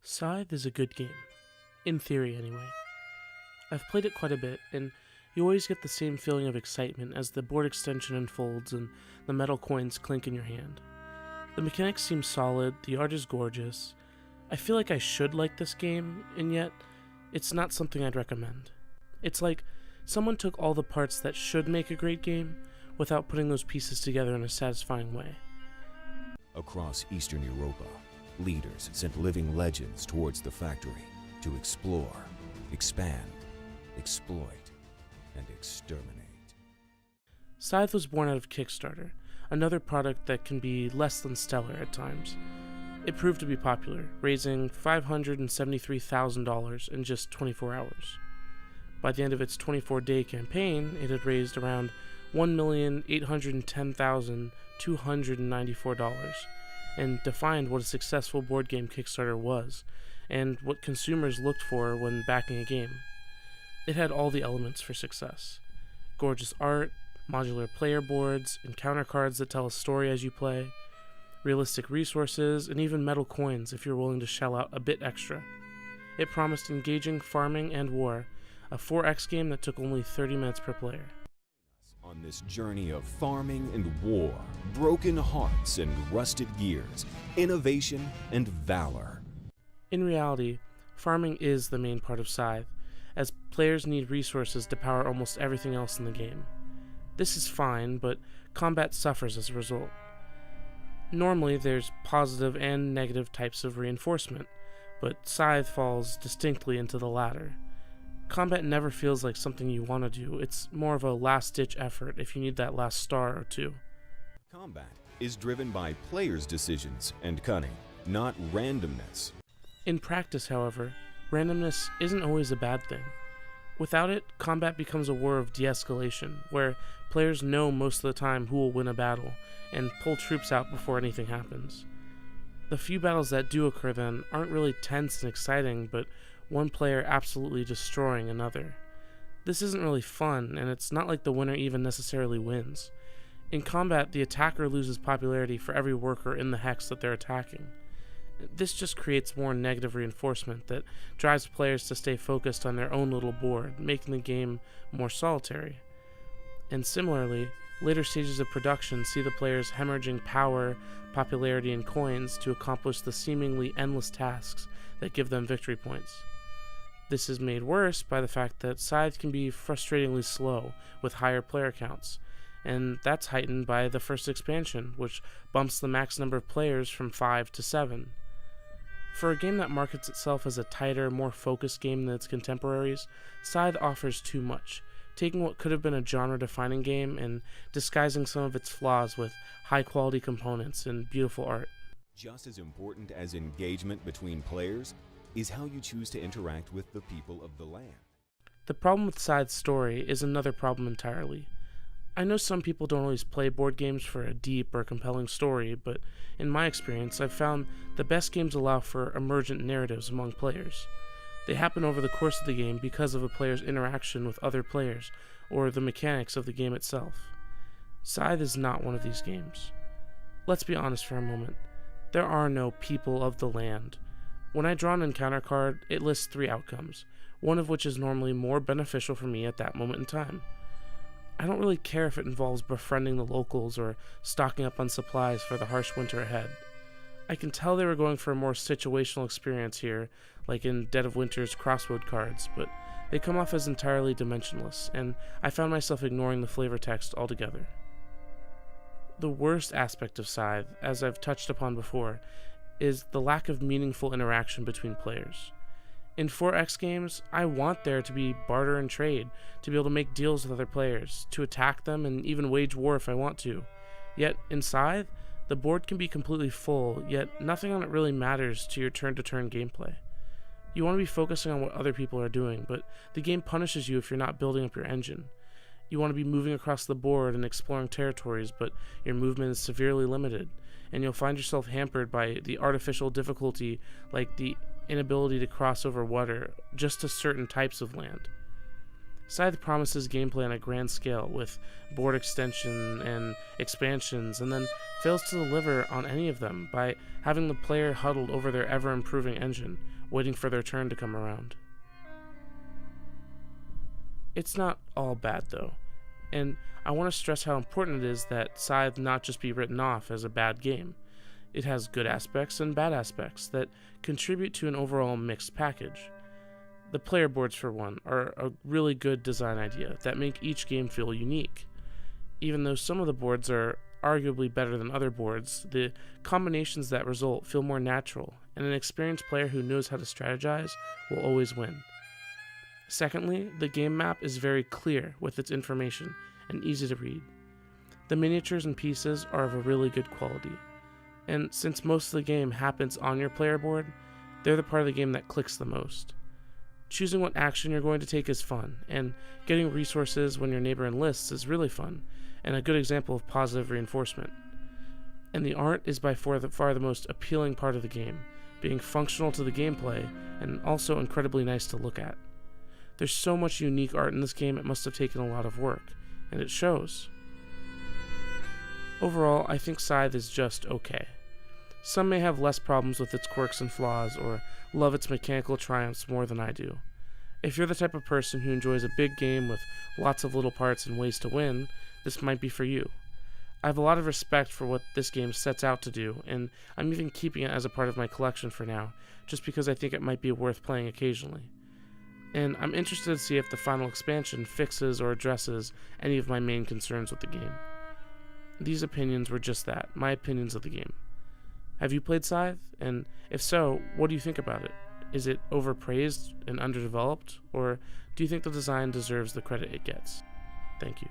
Scythe is a good game. In theory, anyway. I've played it quite a bit, and you always get the same feeling of excitement as the board extension unfolds and the metal coins clink in your hand. The mechanics seem solid, the art is gorgeous. I feel like I should like this game, and yet, it's not something I'd recommend. It's like someone took all the parts that should make a great game without putting those pieces together in a satisfying way. Across Eastern Europa, leaders sent living legends towards the factory to explore, expand, exploit, and exterminate. Scythe was born out of Kickstarter, another product that can be less than stellar at times. It proved to be popular, raising $573,000 in just 24 hours. By the end of its 24-day campaign, it had raised around $1,810,294 and defined what a successful board game Kickstarter was and what consumers looked for when backing a game. It had all the elements for success: gorgeous art, modular player boards, encounter cards that tell a story as you play, realistic resources, and even metal coins if you're willing to shell out a bit extra. It promised engaging farming and war, a 4X game that took only 30 minutes per player. On this journey of farming and war, broken hearts and rusted gears, innovation and valor. In reality, farming is the main part of Scythe, as players need resources to power almost everything else in the game. This is fine, but combat suffers as a result. Normally, there's positive and negative types of reinforcement, but Scythe falls distinctly into the latter. Combat never feels like something you want to do. It's more of a last-ditch effort if you need that last star or two. Combat is driven by players' decisions and cunning, not randomness. In practice, however, randomness isn't always a bad thing. Without it, combat becomes a war of de-escalation, where players know most of the time who will win a battle, and pull troops out before anything happens. The few battles that do occur then aren't really tense and exciting, but one player absolutely destroying another. This isn't really fun, and it's not like the winner even necessarily wins. In combat, the attacker loses popularity for every worker in the hex that they're attacking. This just creates more negative reinforcement that drives players to stay focused on their own little board, making the game more solitary. And similarly, later stages of production see the players hemorrhaging power, popularity, and coins to accomplish the seemingly endless tasks that give them victory points. This is made worse by the fact that Scythe can be frustratingly slow with higher player counts, and that's heightened by the first expansion, which bumps the max number of players from 5 to 7. For a game that markets itself as a tighter, more focused game than its contemporaries, Scythe offers too much, taking what could have been a genre-defining game and disguising some of its flaws with high-quality components and beautiful art. Just as important as engagement between players is how you choose to interact with the people of the land. The problem with Scythe's story is another problem entirely. I know some people don't always play board games for a deep or compelling story, but in my experience, I've found the best games allow for emergent narratives among players. They happen over the course of the game because of a player's interaction with other players, or the mechanics of the game itself. Scythe is not one of these games. Let's be honest for a moment. There are no people of the land. When I draw an encounter card, it lists 3 outcomes, one of which is normally more beneficial for me at that moment in time. I don't really care if it involves befriending the locals or stocking up on supplies for the harsh winter ahead. I can tell they were going for a more situational experience here, like in Dead of Winter's crossroad cards, but they come off as entirely dimensionless, and I found myself ignoring the flavor text altogether. The worst aspect of Scythe, as I've touched upon before, is the lack of meaningful interaction between players. In 4X games, I want there to be barter and trade, to be able to make deals with other players, to attack them and even wage war if I want to. Yet, in Scythe, the board can be completely full, yet nothing on it really matters to your turn-to-turn gameplay. You want to be focusing on what other people are doing, but the game punishes you if you're not building up your engine. You want to be moving across the board and exploring territories, but your movement is severely limited, and you'll find yourself hampered by the artificial difficulty, like the inability to cross over water just to certain types of land. Scythe promises gameplay on a grand scale with board extension and expansions, and then fails to deliver on any of them by having the player huddled over their ever-improving engine, waiting for their turn to come around. It's not all bad though, and I want to stress how important it is that Scythe not just be written off as a bad game. It has good aspects and bad aspects that contribute to an overall mixed package. The player boards, for one, are a really good design idea that make each game feel unique. Even though some of the boards are arguably better than other boards, the combinations that result feel more natural, and an experienced player who knows how to strategize will always win. Secondly, the game map is very clear with its information and easy to read. The miniatures and pieces are of a really good quality, and since most of the game happens on your player board, they're the part of the game that clicks the most. Choosing what action you're going to take is fun, and getting resources when your neighbor enlists is really fun, and a good example of positive reinforcement. And the art is by far the most appealing part of the game, being functional to the gameplay and also incredibly nice to look at. There's so much unique art in this game, it must have taken a lot of work, and it shows. Overall, I think Scythe is just okay. Some may have less problems with its quirks and flaws, or love its mechanical triumphs more than I do. If you're the type of person who enjoys a big game with lots of little parts and ways to win, this might be for you. I have a lot of respect for what this game sets out to do, and I'm even keeping it as a part of my collection for now, just because I think it might be worth playing occasionally. And I'm interested to see if the final expansion fixes or addresses any of my main concerns with the game. These opinions were just that, my opinions of the game. Have you played Scythe? And if so, what do you think about it? Is it overpraised and underdeveloped, or do you think the design deserves the credit it gets? Thank you.